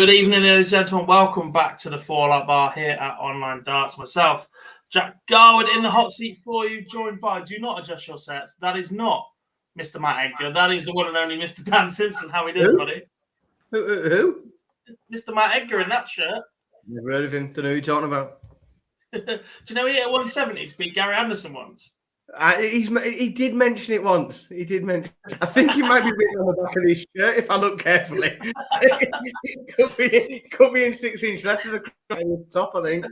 Good evening, ladies and gentlemen. Welcome back to the Fallout Bar here at Online Darts. Myself, Jack Garwood, in the hot seat for you, joined by, do not adjust your sets, that is not Mr. Matt Edgar. That is the one and only Mr. Dan Simpson. How we doing, buddy? Who? Mr. Matt Edgar in that shirt. Never heard of him. Don't know who you're talking about. Do you know he hit 170 to beat Gary Anderson once? He did mention it once. He did mention. I think he might be written on the back of his shirt if I look carefully. it could be in 6-inch letters across the top, I think.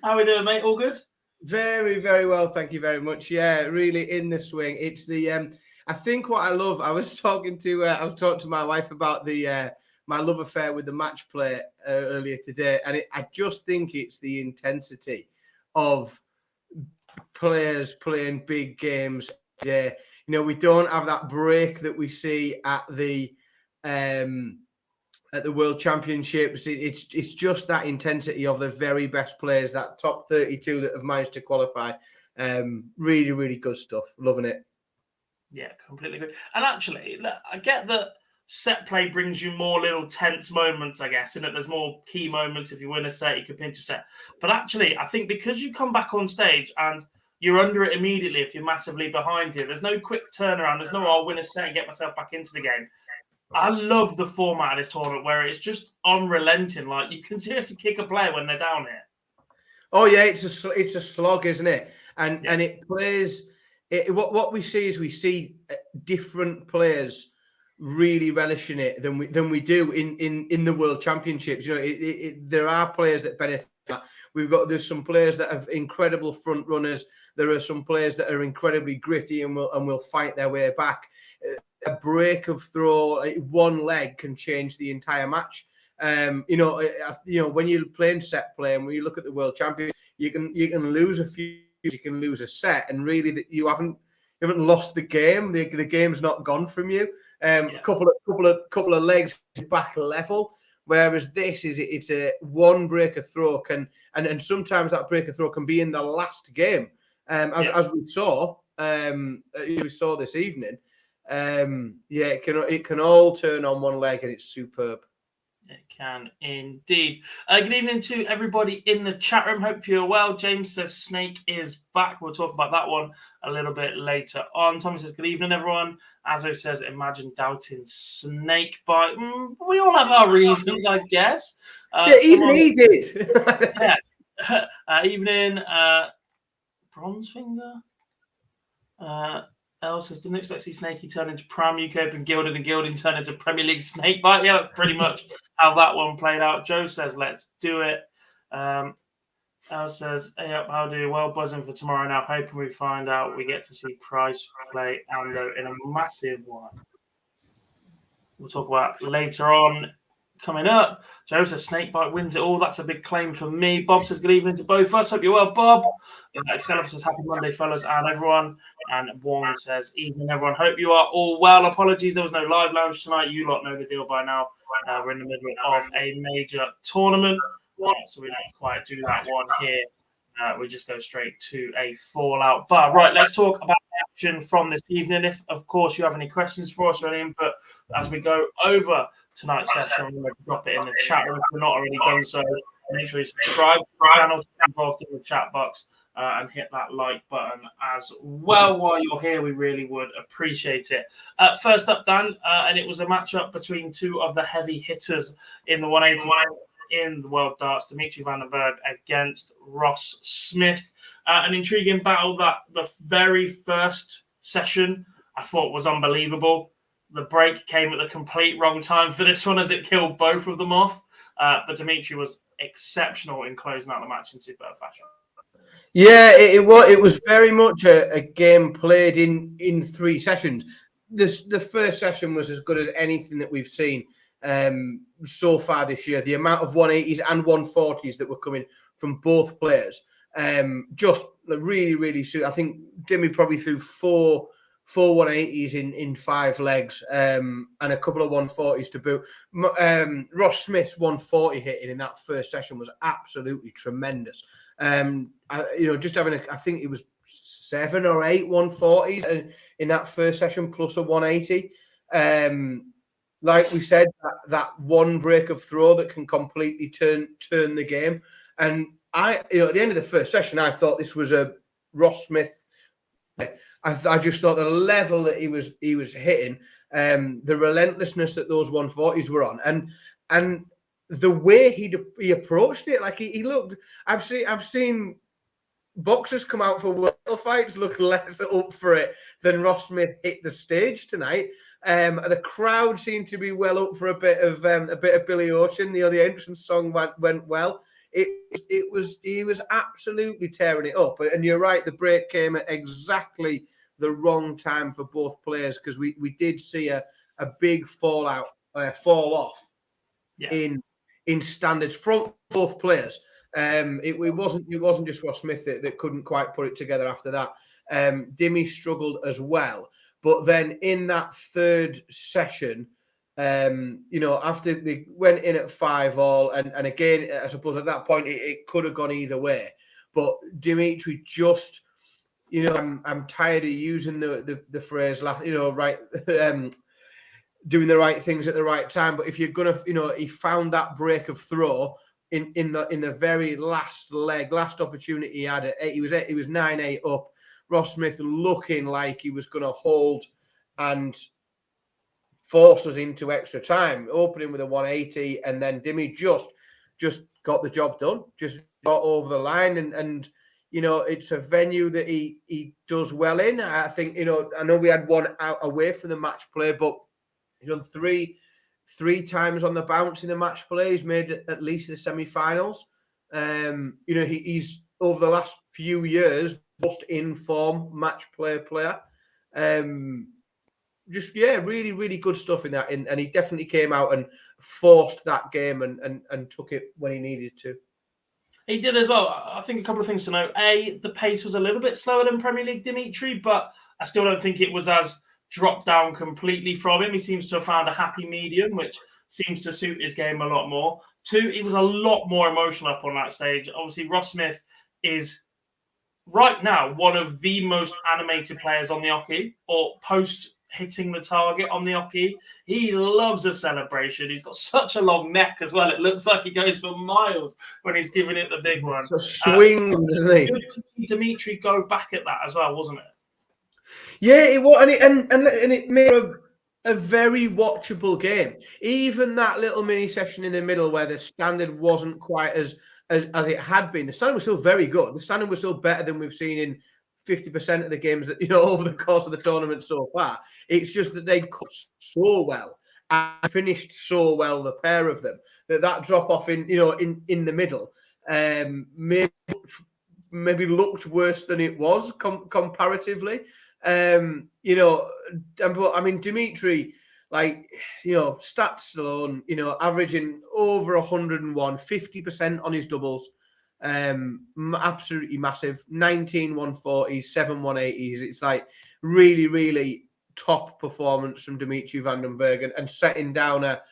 How we doing, mate? All good? Very, very well. Thank you very much. Yeah, really in the swing. It's the. I think what I love. I was talking to my wife about the my love affair with the Matchplay earlier today, and I just think it's the intensity of players playing big games. Yeah, we don't have that break that we see at the World Championships. It's just that intensity of the very best players, that top 32 that have managed to qualify. Really, really good stuff. Loving it. Yeah, completely good. And actually, look, I get that set play brings you more little tense moments, I guess, and that there's more key moments. If you win a set, you can pinch a set. But actually, I think because you come back on stage and you're under it immediately if you're massively behind here, there's no quick turnaround. There's no, I'll win a set and get myself back into the game. I love the format of this tournament where it's just unrelenting. Like, you can seriously kick a player when they're down here. Oh, yeah, it's a slog, isn't it? And it plays... What we see is we see different players really relishing it than we do in the World Championships. There are players that benefit from that. There's some players that have incredible front runners. There are some players that are incredibly gritty and will fight their way back. A break of throw, one leg can change the entire match. When you're playing set play and when you look at the World Championships, you can lose a few. You can lose a set, and really that you haven't lost the game. The game's not gone from you. Couple of legs back level. Whereas this it's a one break of throw and sometimes that break of throw can be in the last game. As we saw this evening. It can all turn on one leg and it's superb. It can indeed. Good evening to everybody in the chat room. Hope you're well. James says Snake is back. We'll talk about that one a little bit later on. Tommy says, good evening, everyone. Azo says, imagine doubting Snake bite. We all have our reasons, I guess. Even he did. Evening. Bronze finger. Else says, didn't expect to see Snakey turn into Prime UK Open Gilding and Gilding turn into Premier League Snake Bite. Yeah, that's pretty much how that one played out. Joe says, let's do it. El says, hey up, how do you? Well, buzzing for tomorrow now. Hoping we find out we get to see Price play Ando in a massive one. We'll talk about later on. Coming up, Joe says Snakebite wins it all. That's a big claim for me. Bob says good evening to both of us. Hope you're well, Bob. Excalibur says happy Monday, fellas, and everyone. And Wong says evening, everyone. Hope you are all well. Apologies, there was no live lounge tonight. You lot know the deal by now. We're in the middle of a major tournament, so we don't quite do that one here. We just go straight to a Fallout Bar. Right, let's talk about action from this evening. If, of course, you have any questions for us or any input as we go over tonight's session, I'm going to drop it in the chat room. If you're not already done so, make sure you subscribe to the channel, get involved in the chat box, and hit that like button as well. While you're here, we really would appreciate it. First up, Dan, and it was a matchup between two of the heavy hitters in the 180 in the World Darts, Dimitri Vandenbergh against Ross Smith. An intriguing battle that the very first session I thought was unbelievable. The break came at the complete wrong time for this one as it killed both of them off. But Dimitri was exceptional in closing out the match in superb fashion. Yeah, it was very much a game played in 3 sessions. The first session was as good as anything that we've seen so far this year. The amount of 180s and 140s that were coming from both players, just really, really soon. I think Dimmy probably threw four 180s in 5 legs and a couple of 140s to boot. Ross Smith's 140 hitting in that first session was absolutely tremendous. Just having I think it was 7 or 8 140s in that first session plus a 180. like we said, that one break of throw that can completely turn the game. And at the end of the first session, I thought this was a Ross Smith. I just thought the level that he was hitting, the relentlessness that those 140s were on, and the way he approached it, like he looked. I've seen boxers come out for world fights look less up for it than Ross Smith hit the stage tonight. The crowd seemed to be well up for a bit of Billy Ocean. The entrance song went well. He was absolutely tearing it up. And you're right, the break came at exactly the wrong time for both players, because we did see a big fall off in standards from both players. It wasn't just Ross Smith that couldn't quite put it together after that. Dimmy struggled as well. But then in that third session, after they went in at 5-all, and again, I suppose at that point it could have gone either way. But Dimitri just, I'm tired of using the phrase, right, doing the right things at the right time. But if you're gonna, he found that break of throw in the very last opportunity he had. He was 9-8 up. Ross Smith looking like he was going to hold and force us into extra time, opening with a 180, and then Dimmy just got the job done, just got over the line, and it's a venue that he does well in. I think, I know we had one out away from the match play, but he's done three times on the bounce in the match play. He's made at least the semi-finals. He's over the last few years most in-form match play player. Really, really good stuff in that. And he definitely came out and forced that game and took it when he needed to. He did as well. I think a couple of things to note. The pace was a little bit slower than Premier League Dimitri, but I still don't think it was as dropped down completely from him. He seems to have found a happy medium, which seems to suit his game a lot more. 2, he was a lot more emotional up on that stage. Obviously, Ross Smith is right now one of the most animated players on the hockey, or post hitting the target on the hockey. He loves a celebration. He's got such a long neck as well. It looks like he goes for miles when he's giving it the big one. It's a swing, doesn't he? Good to see Dimitri go back at that as well, wasn't it? Yeah, it was, and it made a very watchable game. Even that little mini session in the middle where the standard wasn't quite as it had been. The standard was still very good. The standard was still better than we've seen in 50% of the games that over the course of the tournament so far. It's just that they cut so well and finished so well, the pair of them, that drop off in the middle maybe looked worse than it was comparatively. But I mean, Dimitri, stats alone, averaging over 101, 50% on his doubles, absolutely massive. 19 140s, 7 180s. It's like really, really top performance from Dimitri Vandenbergh, and setting down a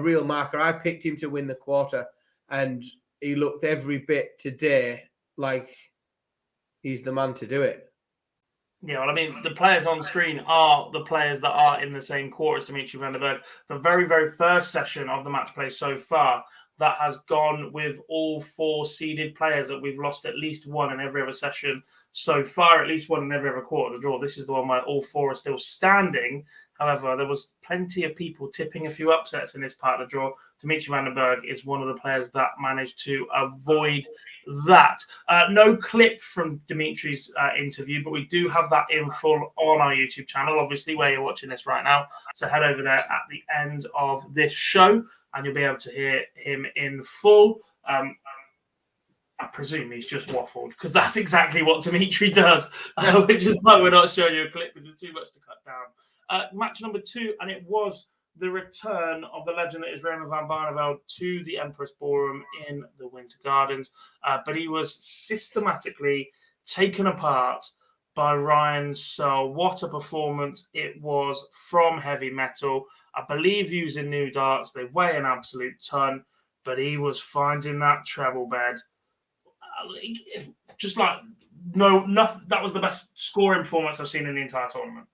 real marker. I picked him to win the quarter, and he looked every bit today like he's the man to do it. Yeah, well, I mean, the players on screen are the players that are in the same quarter as Dimitri Vandenbergh. The very, very first session of the match play so far, that has gone with all 4 seeded players that we've lost at least one in every other session so far, at least one in every other quarter of the draw. This is the one where all 4 are still standing. However, there was plenty of people tipping a few upsets in this part of the draw. Dimitri Vandenbergh is one of the players that managed to avoid that. No clip from Dimitri's interview, but we do have that in full on our YouTube channel, obviously, where you're watching this right now. So head over there at the end of this show, and you'll be able to hear him in full. I presume he's just waffled, because that's exactly what Dimitri does, which is why we're not showing you a clip, because it's too much to cut down. Match number 2, and it was the return of the legend that is Raymond van Barneveld to the Empress Ballroom in the Winter Gardens. But he was systematically taken apart by Ryan Searle. What a performance it was from Heavy Metal. I believe using new darts. They weigh an absolute ton, but he was finding that treble bed. Just like, nothing. That was the best scoring performance I've seen in the entire tournament.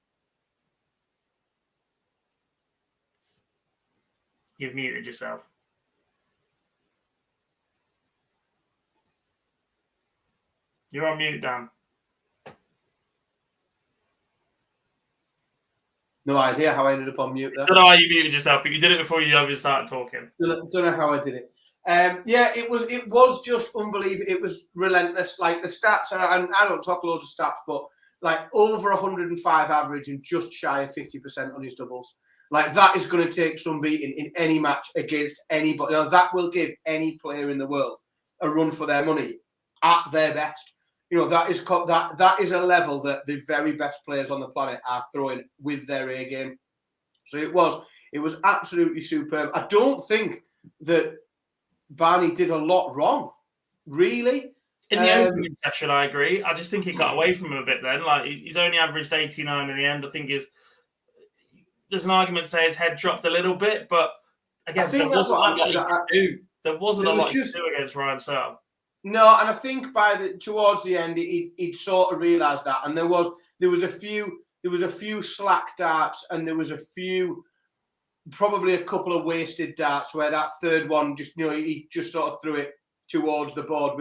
You've muted yourself. You're on mute, Dan. No idea how I ended up on mute there. I don't know how you muted yourself, but you did it before you ever started talking. Don't know how I did it. Yeah, it was just unbelievable. It was relentless. Like the stats, and I don't talk loads of stats, but like over 105 average and just shy of 50% on his doubles. Like that is going to take some beating in any match against anybody. Now, that will give any player in the world a run for their money at their best. You know, that is a level that the very best players on the planet are throwing with their A game. So it was absolutely superb. I don't think that Barney did a lot wrong, really. In the opening session, I agree. I just think he got away from him a bit then. Like he's only averaged 89 in the end. I think there's an argument to say his head dropped a little bit, but again, there wasn't a lot he could do. There wasn't a lot he could do against Ryan Searle. No, and I think towards the end, he'd sort of realised that, and there was a few slack darts, and there was probably a couple of wasted darts where that third one he just sort of threw it towards the board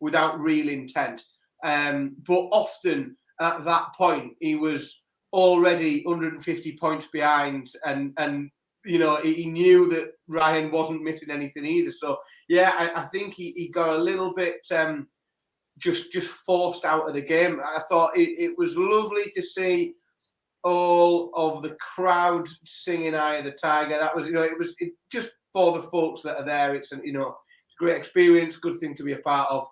without real intent. But often at that point, he was already 150 points behind, and he knew that Ryan wasn't missing anything either. So yeah, I think he got a little bit just forced out of the game. I thought it was lovely to see all of the crowd singing "Eye of the Tiger." That was it just for the folks that are there. It's a great experience, good thing to be a part of.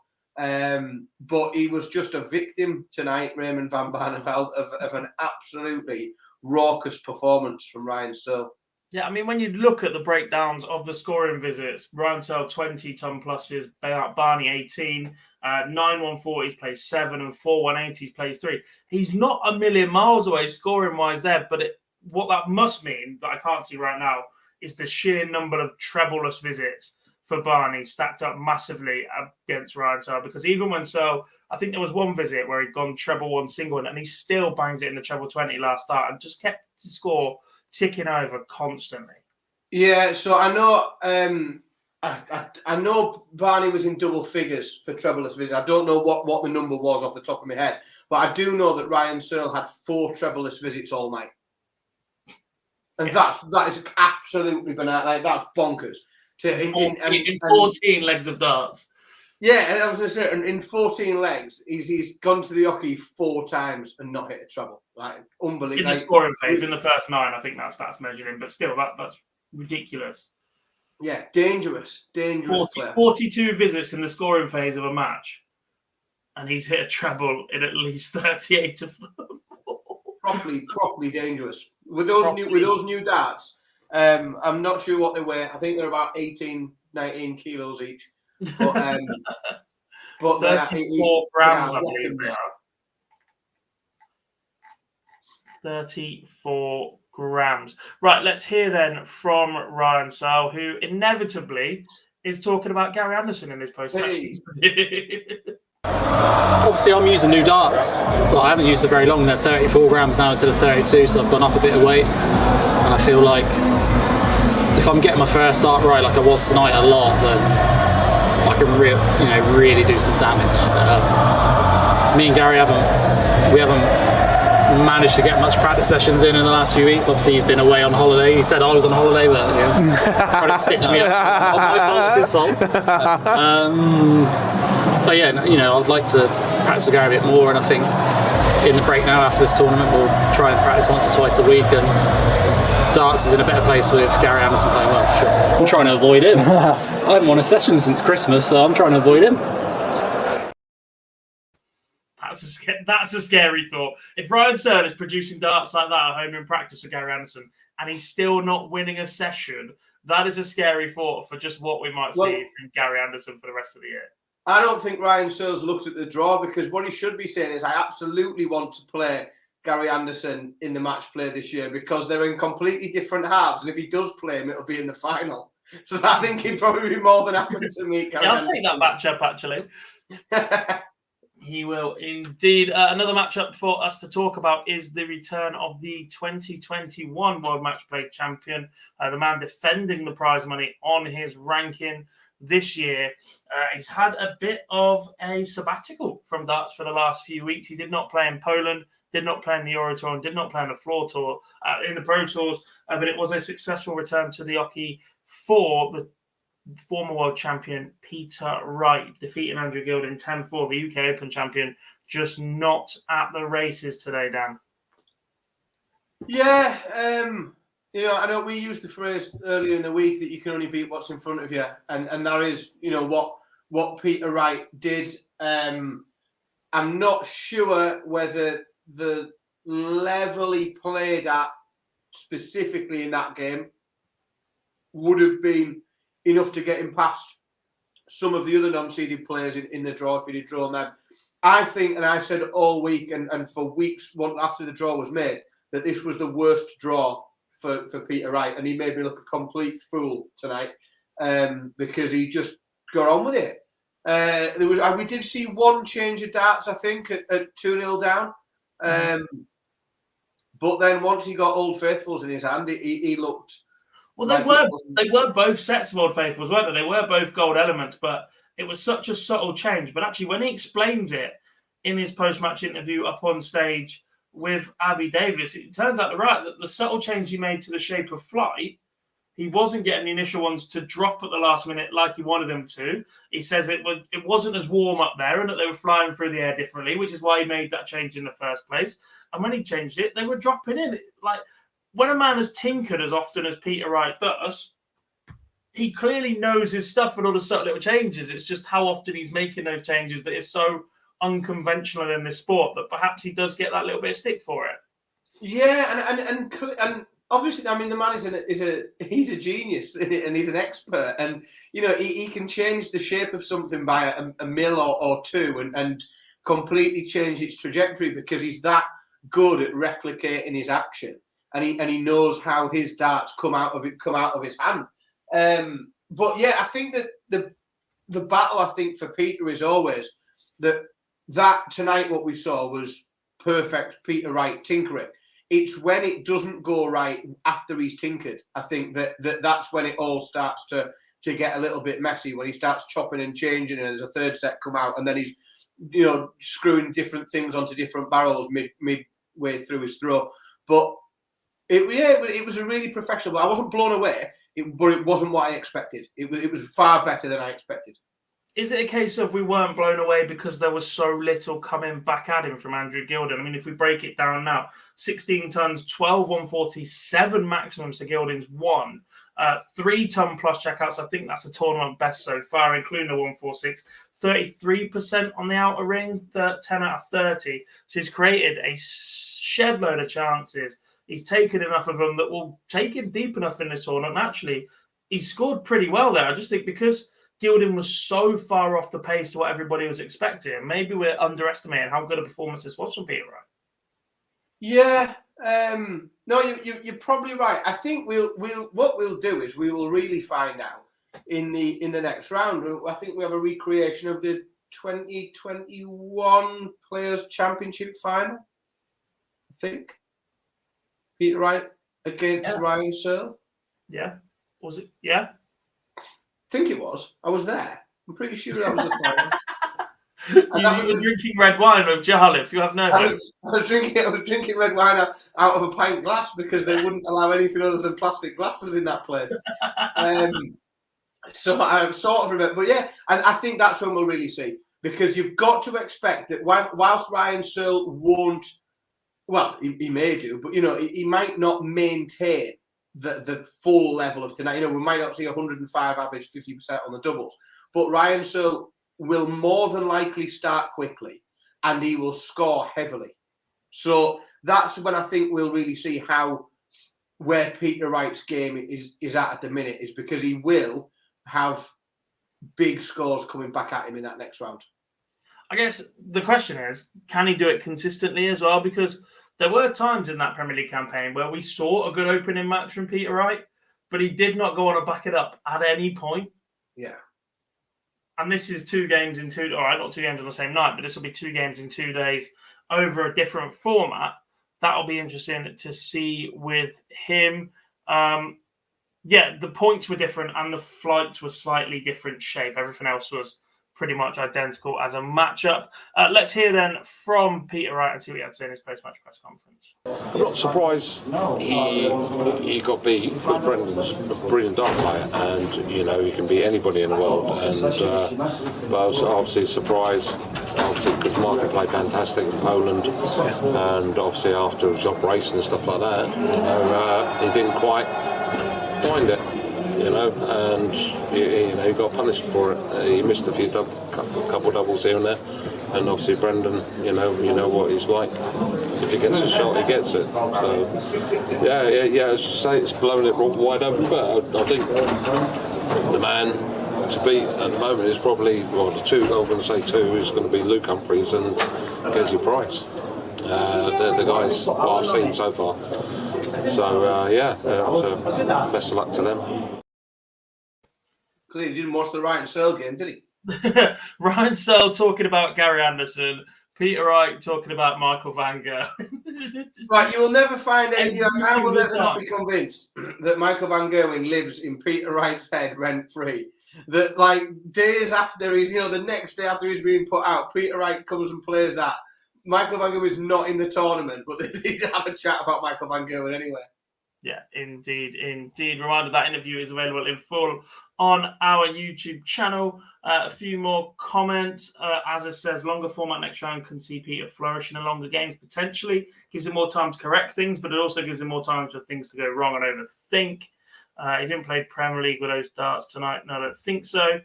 But he was just a victim tonight, Raymond van Barneveld, of an absolutely raucous performance from Ryan Searle. Yeah, I mean, when you look at the breakdowns of the scoring visits, Ryan Searle 20 ton pluses, Barney 18, 9-140s plays 7, and 4-180s plays 3. He's not a million miles away scoring wise there, but what that must mean that I can't see right now is the sheer number of trebleless visits for Barney stacked up massively against Ryan Searle, because even when Searle, I think there was one visit where he'd gone treble 1 single, and he still bangs it in the treble 20 last start and just kept the score ticking over constantly. Yeah, so I know I know Barney was in double figures for trebleless visits. I don't know what the number was off the top of my head, but I do know that Ryan Searle had 4 trebleless visits all night. And that is absolutely banana. Like, that's bonkers. In 14 legs of darts. Yeah, and I was going to say, in 14 legs, he's gone to the hockey 4 times and not hit a treble. Like, unbelievable. In the scoring phase, in the first 9, I think that's measured in, but still, that's ridiculous. Yeah, dangerous player. 42 visits in the scoring phase of a match, and he's hit a treble in at least 38 of them. properly dangerous. With those new darts, I'm not sure what they weigh. I think they're about 18, 19 kilos each. But 34 grams, I believe they are. 34 grams. Right, let's hear then from Ryan Searle, who inevitably is talking about Gary Anderson in his post-match. Obviously, I'm using new darts. Well, I haven't used it very long. They're 34 grams now instead of 32, so I've gone up a bit of weight. And I feel like if I'm getting my first dart right, like I was tonight a lot, then I can really do some damage. Me and Gary haven't managed to get much practice sessions in the last few weeks. Obviously, he's been away on holiday. He said I was on holiday, but trying to stitch me up. My fault, it's his fault. But yeah, I'd like to practice with Gary a bit more, and I think in the break now after this tournament, we'll try and practice once or twice a week, and darts is in a better place with Gary Anderson playing well, for sure. I'm trying to avoid him. I haven't won a session since Christmas, so I'm trying to avoid him. That's a scary thought. If Ryan Searle is producing darts like that at home in practice with Gary Anderson, and he's still not winning a session, that is a scary thought for just what we might see from Gary Anderson for the rest of the year. I don't think Ryan Searle's looked at the draw, because what he should be saying is, I absolutely want to play Gary Anderson in the match play this year, because they're in completely different halves, and if he does play him, it'll be in the final. So I think he'd probably be more than happy to meet Gary Anderson. I'll take that matchup, actually. He will indeed. Another matchup for us to talk about is the return of the 2021 World Matchplay champion, the man defending the prize money on his ranking this year. He's had a bit of a sabbatical from darts for the last few weeks. He did not play in Poland, did not play in the Euro Tour, and did not play in the Floor Tour, in the Pro Tours, but it was a successful return to the Oki for the former world champion Peter Wright, defeating Andrew Gilding 10-4, the UK Open champion, just not at the races today, Dan. Yeah, I know we used the phrase earlier in the week that you can only beat what's in front of you, and that is, what Peter Wright did. I'm not sure whether the level he played at specifically in that game would have been enough to get him past some of the other non-seeded players in the draw if he'd have drawn them. I think, and I said all week and for weeks after the draw was made, that this was the worst draw for Peter Wright, and he made me look a complete fool tonight because he just got on with it. We did see one change of darts, I think, at 2-0 down. But then once he got Old Faithfuls in his hand, he looked... Well, they were both sets of Old Faithfuls, weren't they? They were both gold elements, but it was such a subtle change. But actually, when he explains it in his post-match interview up on stage with Abby Davis, it turns out that the subtle change he made to the shape of flight, he wasn't getting the initial ones to drop at the last minute like he wanted them to. He says it wasn't as warm up there and that they were flying through the air differently, which is why he made that change in the first place. And when he changed it, they were dropping in. When a man has tinkered as often as Peter Wright does, he clearly knows his stuff and all the subtle little changes. It's just how often he's making those changes that is so unconventional in this sport that perhaps he does get that little bit of stick for it. Yeah, and obviously, I mean, the man he's a genius and he's an expert, and he can change the shape of something by a mil or two and completely change its trajectory because he's that good at replicating his action. And he knows how his darts come out of his hand. But yeah, I think that the battle, I think, for Peter is always that tonight what we saw was perfect Peter Wright tinkering. It's when it doesn't go right after he's tinkered, I think that's when it all starts to get a little bit messy, when he starts chopping and changing and there's a third set come out and then he's screwing different things onto different barrels midway through his throw. But it was a really professional. I wasn't blown away, but it wasn't what I expected. It was far better than I expected. Is it a case of we weren't blown away because there was so little coming back at him from Andrew Gilding? I mean, if we break it down now, 16 tons, 12 147 maximums to Gilding's 1. 3 ton plus checkouts. I think that's a tournament best so far, including the 146. 33% on the outer ring, 10 out of 30. So he's created a shed load of chances. He's taken enough of them that will take him deep enough in this tournament. And actually, he scored pretty well there. I just think because Gilding was so far off the pace to what everybody was expecting, maybe we're underestimating how good a performance this was from Peter Wright. Yeah, no, you're probably right. I think what we'll do is we will really find out in the next round. I think we have a recreation of the 2021 Players Championship final. I think. Peter Wright against Ryan Searle. Yeah. Was it? Yeah. I think it was. I was there. I'm pretty sure that was the final. You were drinking red wine with Jarlif. You have no hope. I was drinking red wine out of a pint glass because they wouldn't allow anything other than plastic glasses in that place. So I sort of remember. But yeah, and I think that's when we'll really see. Because you've got to expect that whilst Ryan Searle won't, well, he may do, but he might not maintain the full level of tonight. We might not see 105 average, 50% on the doubles, but Ryan Searle will more than likely start quickly, and he will score heavily. So that's when I think we'll really see where Peter Wright's game is at the minute, is because he will have big scores coming back at him in that next round. I guess the question is, can he do it consistently as well? Because there were times in that Premier League campaign where we saw a good opening match from Peter Wright, but he did not go on to back it up at any point. Yeah. and this is 2 games in 2, all right, not 2 games on the same night, but this will be 2 games in 2 days over a different format. That'll be interesting to see with him. The points were different and the flights were slightly different shape. Everything else was pretty much identical as a matchup. Let's hear then from Peter Wright and see what he had to say in his post-match press conference. I'm not surprised he got beat, because Brendan's a brilliant dart player, and he can beat anybody in the world. And but I was obviously surprised, because Michael played fantastic in Poland, and obviously after his operation and stuff like that, he didn't quite find it. And he got punished for it. He missed a few couple doubles here and there, and obviously Brendan, you know what he's like. If he gets a shot, he gets it. So as you say, it's blown it wide open. But I think the man to beat at the moment is probably the two. I'm going to say two is going to be Luke Humphreys and Kessie Price. The guys what I've seen so far. So best of luck to them. Clearly didn't watch the Ryan Searle game, did he? Ryan Searle talking about Gary Anderson, Peter Wright talking about Michael Vandenbergh. Right, you will never find any. I will never not be convinced that Michael Van Gerwen lives in Peter Wright's head rent free. That days after he's, the next day after he's being put out, Peter Wright comes and plays that. Michael Van Gerwen is not in the tournament, but they need to have a chat about Michael Van Gerwen anyway. Yeah, indeed. Reminder that interview is available in full on our YouTube channel. A few more comments. As it says, longer format next round can see Peter flourish in the longer games potentially. Gives him more time to correct things, but it also gives him more time for things to go wrong and overthink. He didn't play Premier League with those darts tonight. No, I don't think so.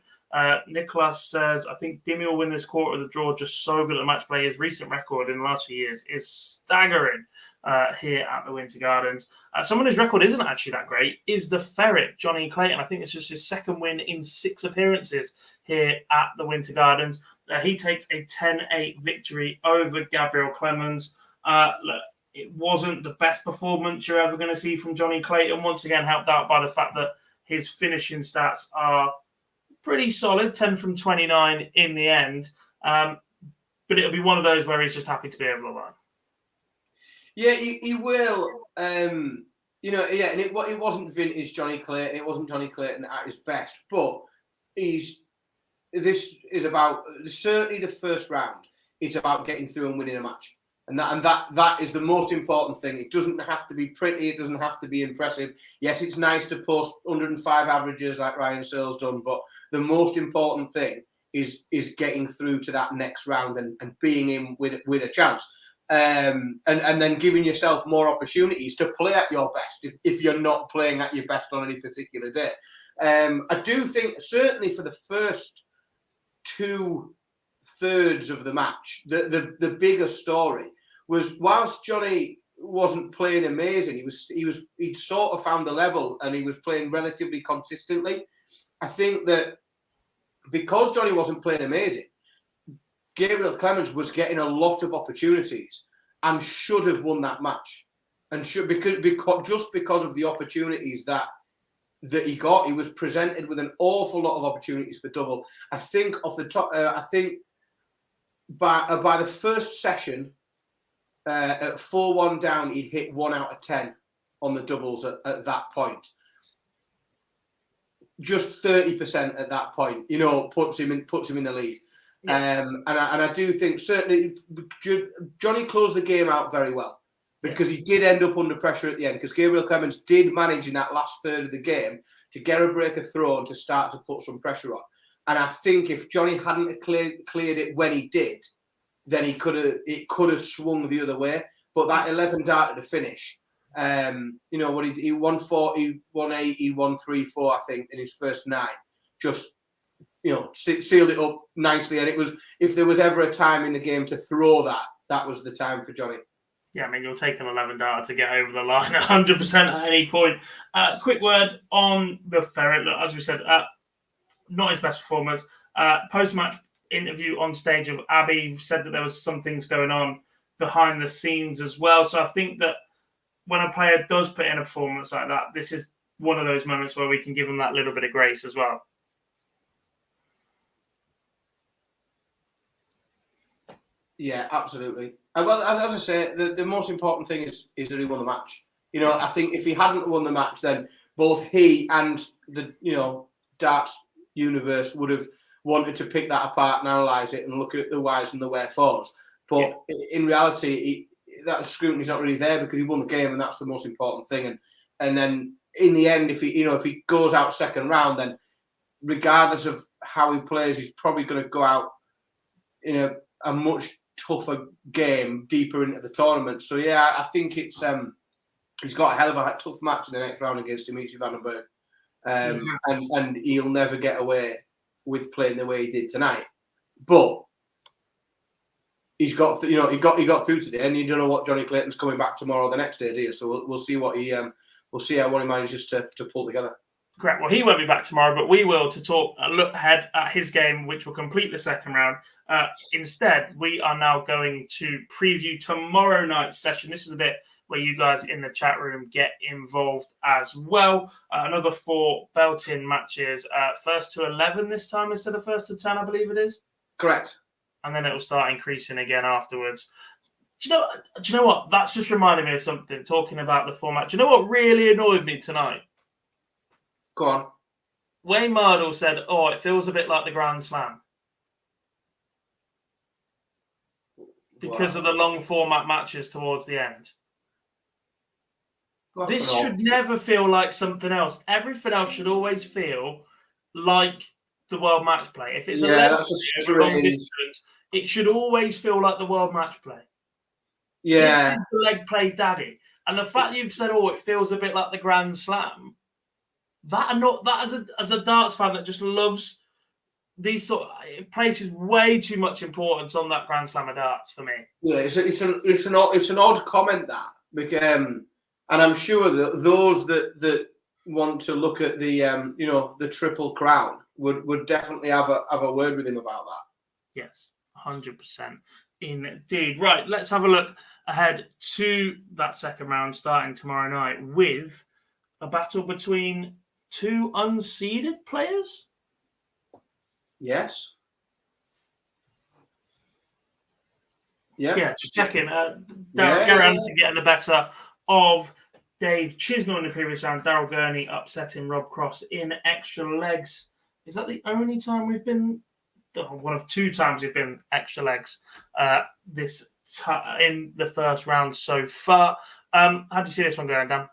Nicholas says, I think Dimmy will win this quarter of the draw. Just so good at match play. His recent record in the last few years is staggering. Here at the Winter Gardens. Someone whose record isn't actually that great is the Ferret, Johnny Clayton. I think it's just his second win in 6 appearances here at the Winter Gardens. He takes a 10-8 victory over Gabriel Clemens. Look, it wasn't the best performance you're ever going to see from Johnny Clayton. Once again, helped out by the fact that his finishing stats are pretty solid, 10 from 29 in the end. But it'll be one of those where he's just happy to be over the line. Yeah, he will. And it wasn't vintage Johnny Clayton. It wasn't Johnny Clayton at his best. But this is about certainly the first round. It's about getting through and winning a match, and that is the most important thing. It doesn't have to be pretty. It doesn't have to be impressive. Yes, it's nice to post 105 averages like Ryan Searle's done, but the most important thing is getting through to that next round and being in with a chance. And then giving yourself more opportunities to play at your best if you're not playing at your best on any particular day. I do think certainly for the first 2/3 of the match, the bigger story was whilst Johnny wasn't playing amazing, he'd sort of found the level and he was playing relatively consistently. I think that because Johnny wasn't playing amazing, Gabriel Clemens was getting a lot of opportunities and should have won that match, and because of the opportunities that he got. He was presented with an awful lot of opportunities for double. I think off the top, by the first session at 4-1 down, he'd hit 1 out of 10 on the doubles at that point. Just 30% at that point, puts him in the lead. Yeah. And I do think certainly Johnny closed the game out very well because he did end up under pressure at the end, because Gabriel Clemens did manage in that last third of the game to get a breaker throw and to start to put some pressure on. And I think if Johnny hadn't cleared it when he did, then it could have swung the other way. But that 11 dart to the finish, what he won 40, 180, he won 3-4, I think, in his first 9. Just sealed it up nicely. And it was, if there was ever a time in the game to throw that was the time for Johnny. Yeah, I mean, you'll take an 11 dart to get over the line 100% at any point. Quick word on the Ferret. Look, as we said, not his best performance. Post-match interview on stage of Abbey said that there was some things going on behind the scenes as well. So I think that when a player does put in a performance like that, this is one of those moments where we can give them that little bit of grace as well. Yeah, absolutely. Well, as I say, the most important thing is that he won the match. I think if he hadn't won the match, then both he and the darts universe would have wanted to pick that apart and analyse it and look at the whys and the wherefores. But in reality, that scrutiny's not really there because he won the game, and that's the most important thing. And then in the end, if he goes out second round, then regardless of how he plays, he's probably going to go out in a much tougher game deeper into the tournament. So yeah, I think it's he's got a hell of a tough match in the next round against Dimitri Vandenbergh, and he'll never get away with playing the way he did tonight. But he's got he got through today, and you don't know what Johnny Clayton's coming back tomorrow or the next day, do you? So we'll see what he what he manages to pull together. Correct. Well, he won't be back tomorrow, but we will to look ahead at his game, which will complete the second round. Instead, we are now going to preview tomorrow night's session. This is a bit where you guys in the chat room get involved as well. Another 4 belt-in matches, first to 11 this time instead of first to 10, I believe it is. Correct. And then it will start increasing again afterwards. Do you know what? That's just reminded me of something, talking about the format. Do you know what really annoyed me tonight? Go on. Wayne Mardle said, it feels a bit like the Grand Slam. Because of the long format matches towards the end. This should never feel like something else. Everything else should always feel like the World Match Play. If it's a long distance, it should always feel like the World Match Play. Yeah. This is the leg play daddy. And the fact you've said, it feels a bit like the Grand Slam, that as a darts fan that just loves these it places way too much importance on that Grand Slam of darts for me. Yeah, it's an odd comment that, because, and I'm sure that those that want to look at the the Triple Crown would definitely have a word with him about that. Yes, 100% indeed. Right, let's have a look ahead to that second round starting tomorrow night with a battle between 2 unseeded players. Yes. Yeah, just checking. Gary Anderson getting the better of Dave Chisnall in the previous round. Daryl Gurney upsetting Rob Cross in extra legs. Is that the only time we've been? One of 2 times we've been extra legs in the first round so far. How do you see this one going, Dan?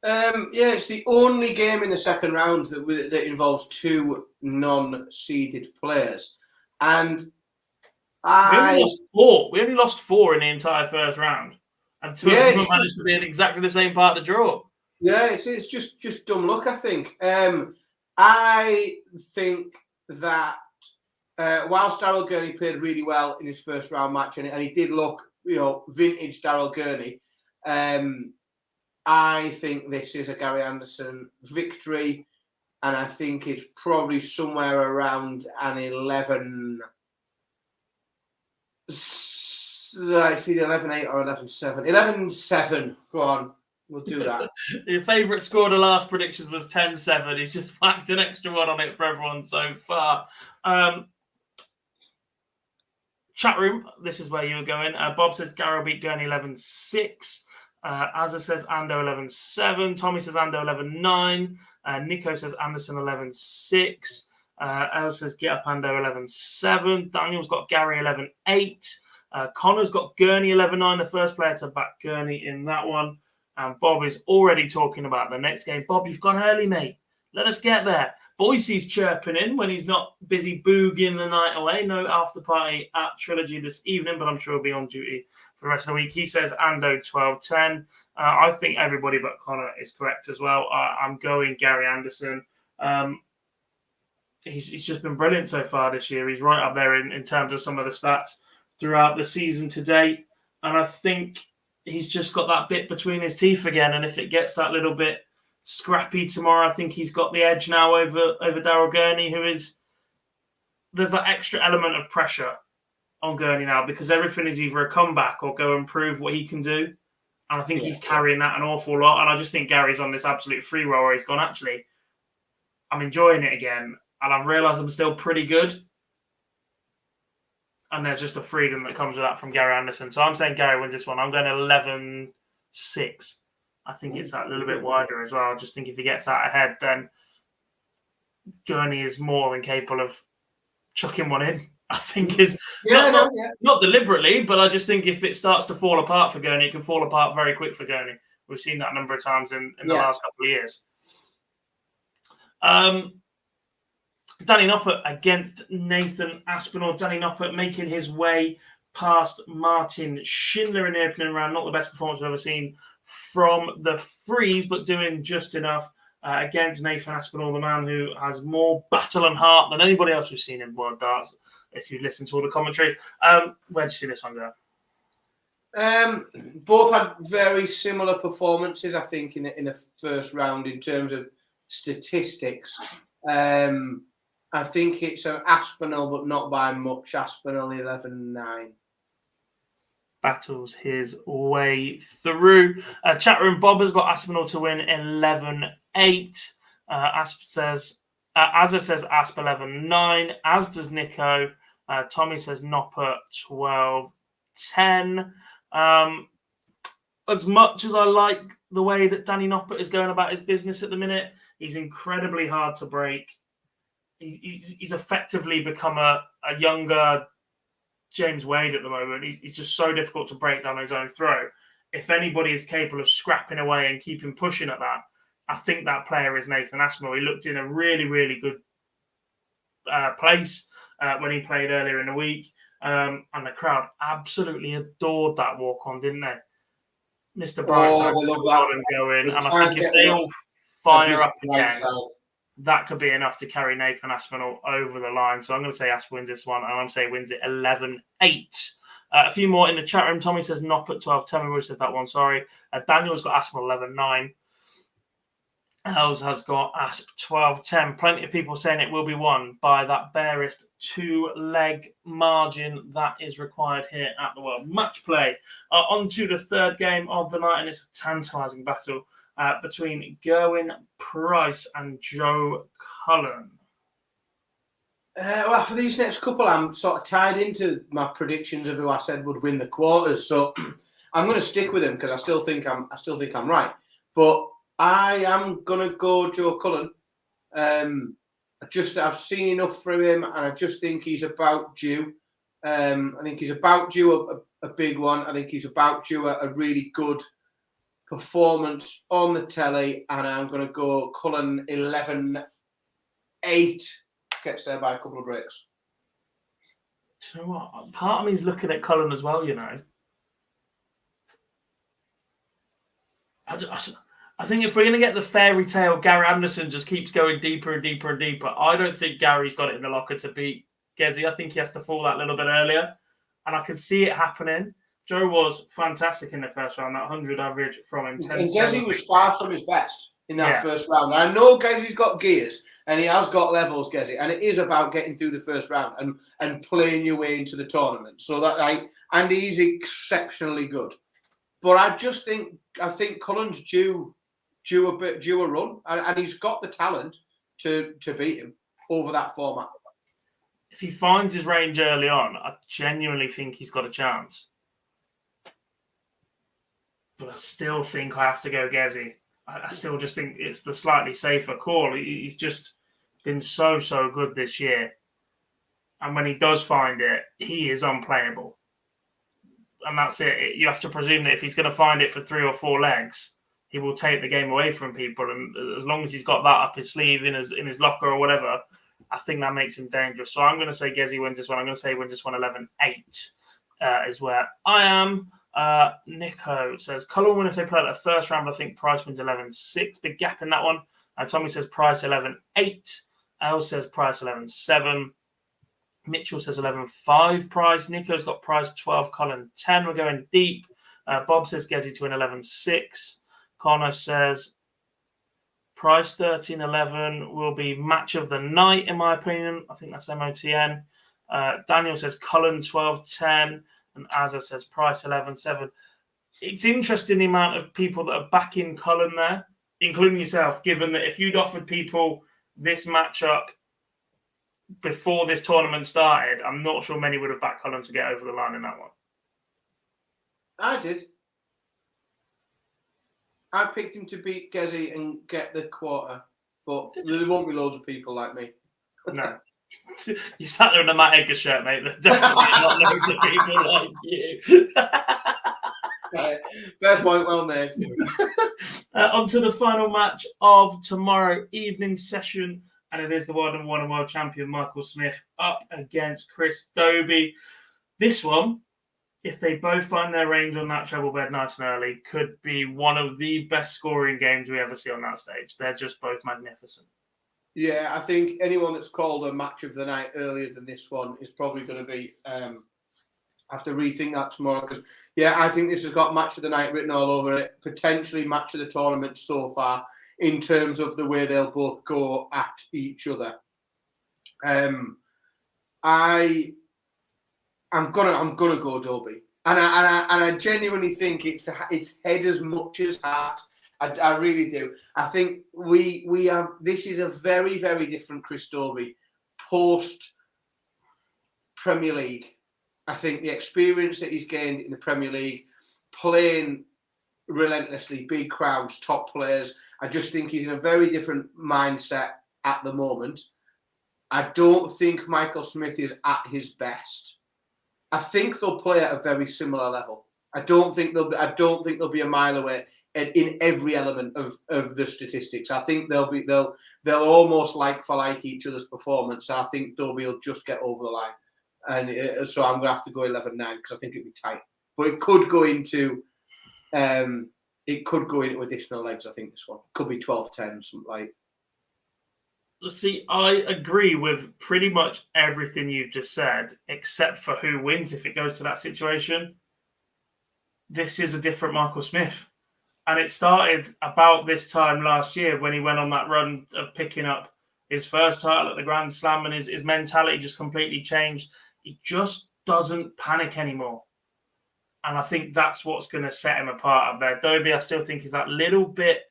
It's the only game in the second round that involves 2 non-seeded players, and we only lost 4 in the entire first round, and 2 of them managed to be in exactly the same part of the draw. Yeah, it's just dumb luck, I think. I think that whilst Daryl Gurney played really well in his first round match, and he did look, vintage Daryl Gurney. I think this is a Gary Anderson victory, and I think it's probably somewhere around an 11. I see the 11-8 or 11-7. 11-7. Go on, we'll do that. Your favourite score the last predictions was 10-7. He's just whacked an extra one on it for everyone so far. Chat room, this is where you were going. Bob says Gary will beat Gurney 11-6. Azza says Ando 11-7. Tommy says Ando 11-9. Nico says Anderson 11-6. El says get up Ando 11-7. Daniel's got Gary 11-8. Connor's got Gurney 11-9, the first player to back Gurney in that one. And Bob is already talking about the next game. Bob, you've gone early, mate. Let us get there. Boise's chirping in when he's not busy boogieing the night away. No after party at Trilogy this evening, but I'm sure he'll be on duty for the rest of the week. He says Ando 12-10. I think everybody but Connor is correct as well. I'm going Gary Anderson. He's just been brilliant so far this year. He's right up there in terms of some of the stats throughout the season to date. And I think he's just got that bit between his teeth again. And if it gets that little bit scrappy tomorrow, I think he's got the edge now over Daryl Gurney, there's that extra element of pressure on Gurney now because everything is either a comeback or go and prove what he can do. And I think he's carrying that an awful lot. And I just think Gary's on this absolute free roll where he's gone, actually, I'm enjoying it again. And I've realised I'm still pretty good. And there's just a freedom that comes with that from Gary Anderson. So I'm saying Gary wins this one. I'm going 11-6. I think it's a little bit wider as well. I just think if he gets out ahead, then Gurney is more than capable of chucking one in. I think is not deliberately, but I just think if it starts to fall apart for Gurney, it can fall apart very quick for Gurney. We've seen that a number of times in the last couple of years. Danny Noppert against Nathan Aspinall. Danny Noppert making his way past Martin Schindler in the opening round. Not the best performance I've ever seen from the freeze, but doing just enough against Nathan Aspinall, the man who has more battle and heart than anybody else we've seen in World Darts, if you listen to all the commentary. Where'd you see this one go? Both had very similar performances, I think, in the first round in terms of statistics. I think it's an Aspinall, but not by much. Aspinall 11-9. Battles his way through. Chat room Bob has got Aspinall to win 11-8. Asp says, Azza says Asp 11-9, as does Nico. Tommy says Noppert 12-10. As much as I like the way that Danny Noppert is going about his business at the minute, he's incredibly hard to break. He's effectively become a younger James Wade at the moment. He's just so difficult to break down his own throw. If anybody is capable of scrapping away and keeping pushing at that, I think that player is Nathan Aspinall. He looked in a really, really good place when he played earlier in the week. And the crowd absolutely adored that walk-on, didn't they? Mr. Bright and going. And I think if they all fire up again, that could be enough to carry Nathan Aspinall over the line. So I'm going to say Asp wins this one, and I'm going to say he wins it 11-8. A few more in the chat room. Tommy says Noppert 12-10. We already said that one, sorry. Daniel's got Aspinall 11-9. Els has got Asp 12-10. Plenty of people saying it will be won by that barest 2-leg margin that is required here at the World Match Play. On to the third game of the night, and it's a tantalising battle between Gerwin Price and Joe Cullen. Well, for these next couple, I'm sort of tied into my predictions of who I said would win the quarters. So I'm going to stick with him because I still think I'm right. But I am going to go Joe Cullen. I've seen enough from him, and I just think he's about due. I think he's about due a big one. I think he's about due a really good performance on the telly, and I'm going to go Cullen 11-8. Gets there by a couple of breaks. Do you know what? Part of me is looking at Cullen as well, you know. I think if we're going to get the fairy tale, Gary Anderson just keeps going deeper and deeper and deeper. I don't think Gary's got it in the locker to beat Gezi. I think he has to fall that little bit earlier. And I can see it happening. Joe was fantastic in the first round, that 100 average from him. And Gezi was far from his best in that first round. I know Gezi's got gears and he has got levels, Gezi, and it is about getting through the first round and playing your way into the tournament. So that and he's exceptionally good. But I think Cullen's due a run, and he's got the talent to beat him over that format. If he finds his range early on, I genuinely think he's got a chance. But I still think I have to go Gezi. I still just think it's the slightly safer call. He's just been so good this year. And when he does find it, he is unplayable. And that's it. You have to presume that if he's going to find it for 3 or 4 legs, he will take the game away from people. And as long as he's got that up his sleeve in his locker or whatever, I think that makes him dangerous. So I'm going to say Gezi wins this one. I'm going to say he wins this one 11-8 is where I am. Nico says Cullen win if they play at the first round. I think Price wins 11-6. Big gap in that one. Tommy says Price 11-8. El says Price 11-7. Mitchell says 11-5 Price. Nico's got Price 12, Cullen 10. We're going deep. Bob says Gezi to win 11-6. Connor says Price 13-11 will be match of the night, in my opinion. I think that's MOTN. Daniel says Cullen 12-10. And Azza says Price 11-7. It's interesting the amount of people that are backing Cullen there, including yourself, given that if you'd offered people this matchup before this tournament started, I'm not sure many would have backed Cullen to get over the line in that one. I did. I picked him to beat Gezi and get the quarter, but there won't be loads of people like me. No. You sat there in a Matt Edgar shirt, mate. There's definitely not loads of people like you. Fair point, well made. On to the final match of tomorrow evening's session, and it is the World #1 and World Champion Michael Smith up against Chris Dobey. This one, if they both find their range on that treble bed nice and early, could be one of the best scoring games we ever see on that stage. They're just both magnificent. Yeah, I think anyone that's called a match of the night earlier than this one is probably going to be have to rethink that tomorrow, because I think this has got match of the night written all over it. Potentially match of the tournament so far in terms of the way they'll both go at each other. I'm gonna go Dobey, and I genuinely think it's head as much as heart. I really do. I think we have. This is a very, very different Chris Dobey post Premier League. I think the experience that he's gained in the Premier League, playing relentlessly, big crowds, top players, I just think he's in a very different mindset at the moment. I don't think Michael Smith is at his best. I think they'll play at a very similar level. I don't think they'll be a mile away in every element of the statistics. I think they'll almost like for like each other's performance. I think Dobey will just get over the line. And so I'm going to have to go 11-9 because I think it'll be tight. But it could go into additional legs, I think, this one. It could be 12-10, something like. See, I agree with pretty much everything you've just said, except for who wins if it goes to that situation. This is a different Michael Smith. And it started about this time last year when he went on that run of picking up his first title at the Grand Slam, and his mentality just completely changed. He just doesn't panic anymore. And I think that's what's going to set him apart up there. Dobey, I still think, is that little bit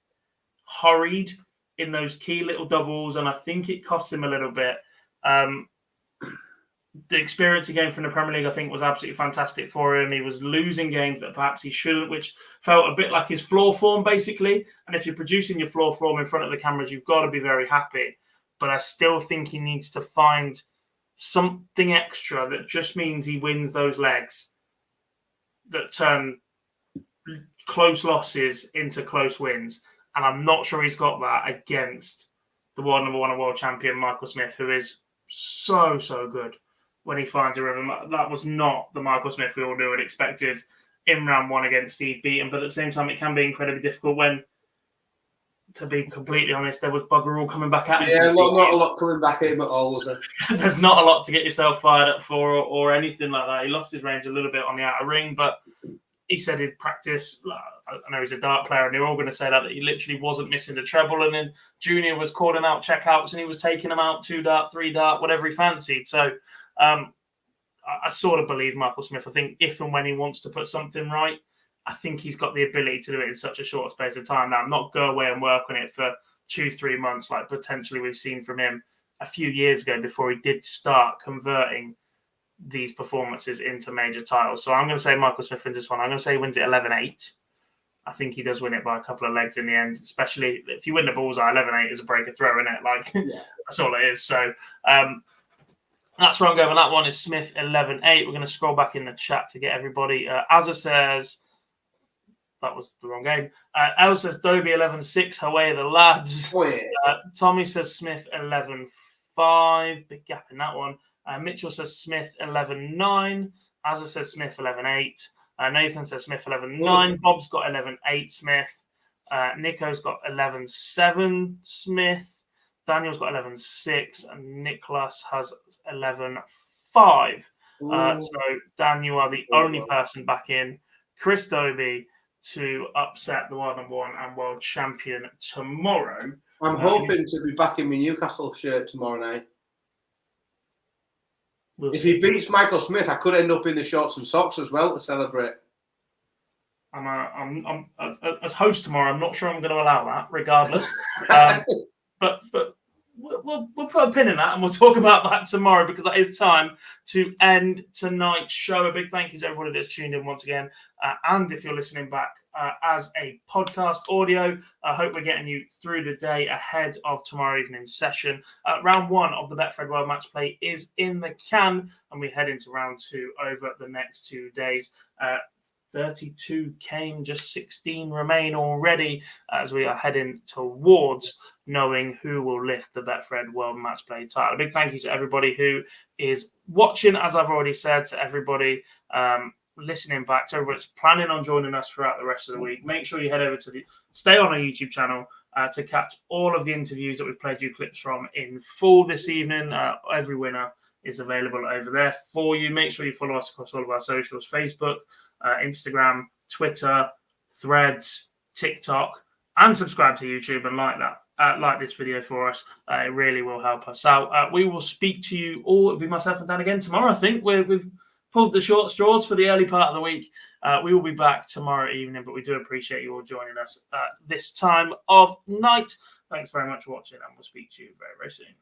hurried in those key little doubles, and I think it costs him a little bit. The experience he gained from the Premier League, I think, was absolutely fantastic for him. He was losing games that perhaps he shouldn't, which felt a bit like his floor form, basically. And if you're producing your floor form in front of the cameras, you've got to be very happy. But I still think he needs to find something extra that just means he wins those legs that turn close losses into close wins. And I'm not sure he's got that against the World #1 and World Champion Michael Smith, who is so, so good when he finds a rhythm. That was not the Michael Smith we all knew and expected in round one against Steve Beaton. But at the same time, it can be incredibly difficult when, to be completely honest, there was bugger all coming back at him. Yeah, not a lot coming back at him at all, was there? There's not a lot to get yourself fired up for or anything like that. He lost his range a little bit on the outer ring, but he said he'd practice. I know he's a dart player, and they're all going to say that he literally wasn't missing the treble. And then Junior was calling out checkouts, and he was taking them out 2 dart, 3 dart, whatever he fancied. So I sort of believe Michael Smith. I think if and when he wants to put something right, I think he's got the ability to do it in such a short space of time. Now, not go away and work on it for 2-3 months, like potentially we've seen from him a few years ago before he did start converting these performances into major titles. So I'm going to say Michael Smith wins this one. I'm going to say he wins it 11-8. I think he does win it by a couple of legs in the end, especially if you win the bullseye. 11-8 is a breaker throw, isn't it? Like, yeah. That's all it is. So that's where I'm going. That one is Smith 11-8. We're going to scroll back in the chat to get everybody. Azza says, that was the wrong game. El says Dobey 11-6. Away the lads. Oh, yeah. Tommy says Smith 11-5. Big gap in that one. Mitchell says Smith 11-9. Azza says Smith 11-8. Nathan says Smith 11-9. Bob's got 11-8 Smith. Nico's got 11-7 Smith. Daniel's got 11-6. And Nicholas has 11-5. So Daniel are the only person back in. Chris Dobey to upset the World #1 and World Champion tomorrow. I'm hoping to be back in my Newcastle shirt tomorrow night. If he beats Michael Smith, I could end up in the shorts and socks as well to celebrate. I'm as host tomorrow. I'm not sure I'm going to allow that, regardless. But we'll put a pin in that and we'll talk about that tomorrow, because that is time to end tonight's show. A big thank you to everybody that's tuned in once again. And if you're listening back as a podcast audio, I hope we're getting you through the day ahead of tomorrow evening's session. Round 1 of the Betfred World Match Play is in the can, and we head into round 2 over the next 2 days. 32 came, just 16 remain already as we are heading towards knowing who will lift the Betfred World Match Play title. A big thank you to everybody who is watching, as I've already said, to everybody listening back, to everybody that's planning on joining us throughout the rest of the week. Make sure you head over to stay on our YouTube channel to catch all of the interviews that we've played you clips from in full this evening. Every winner is available over there for you. Make sure you follow us across all of our socials: Facebook, Instagram, Twitter, Threads, TikTok, and subscribe to YouTube and like this video for us. It really will help us out. We will speak to you all. It'll be myself and Dan again tomorrow. I think we've pulled the short straws for the early part of the week. We will be back tomorrow evening, but we do appreciate you all joining us this time of night. Thanks very much for watching, and we'll speak to you very, very soon.